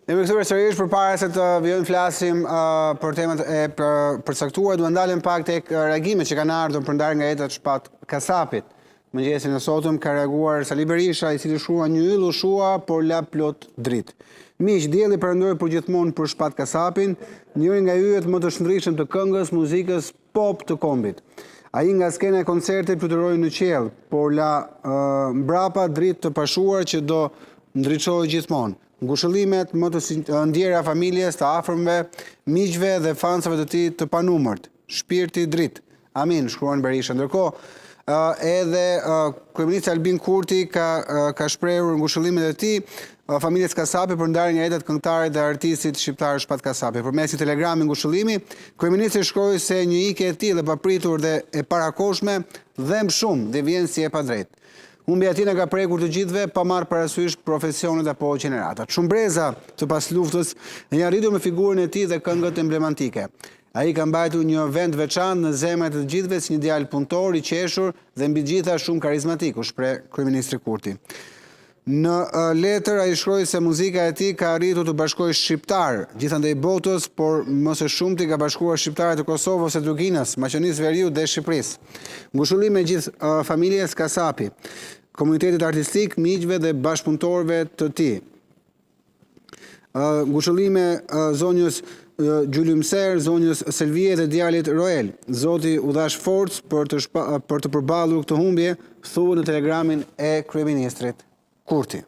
Jemi këtyre sërish përpara se të vijojmë flasim për temat e përcaktuara, duhet ndalim pak tek reagimet që kanë ardhur për ndarjen nga jeta të Shpat Kasapit. Mëngjesin e sotëm ka reaguar Sali Berisha, i cili shua një yll u shua, por la plot dritë. Miq, dielli perëndoi përgjithmonë për Shpat Kasapin, njëri nga yjet më të shndritshëm të këngës, muzikës pop të kombit. Ai nga skena e koncertit fluturoi në qiell, por la mbrapa dritë të pashuar që do ndriçohej gjithmonë. Ngushëllimet më të ndjera familjes, të afërmve, miqve dhe fansave të tij të panumërt. Shpirti dritë. Amin, shkruan Berisha. Ndërkohë, edhe kryeministri Albin Kurti ka shprehur ngushëllimet e tij familjes Kasapi për ndarjen nga jeta e këngëtarit dhe artistit shqiptar Shpat Kasapi. Përmes një telegrami ngushëllimi, kryeministri shkroi se një ikje e tillë e papritur dhe e parakohshme dhem shumë dhe vjen si e padrejtë. Humbja e tij na ka prekur të gjithëve pa marrë parasysh profesionet apo gjeneratat. Shumbreza të pas luftës janë arritur me figurën e tij dhe këngët emblematike. Ai ka mbajtur një vend veçantë në zemrat e të gjithëve si një djalë punëtor i qeshur dhe mbi gjitha shumë karizmatik, u shpreh kryeministri Kurti. Në letër ai shkroi se muzika e tij ka arritur të bashkojë shqiptar gjithandej botës, por më së shumti ka bashkuar shqiptarët e Kosovës, së Druginës, Maqedonisë Veriut dhe Shqipërisë. Ngushëllim me gjithë familjes Kasapi, komunitetit artistik, miqve dhe bashkëpunëtorëve të tij. Ngushëllime zonjës Gjulym Ser, zonjës Selvie dhe djalit Roel. Zoti u dhash forcë për të përballur këtë humbje, thuhet në telegramin e kryeministrit Kurti.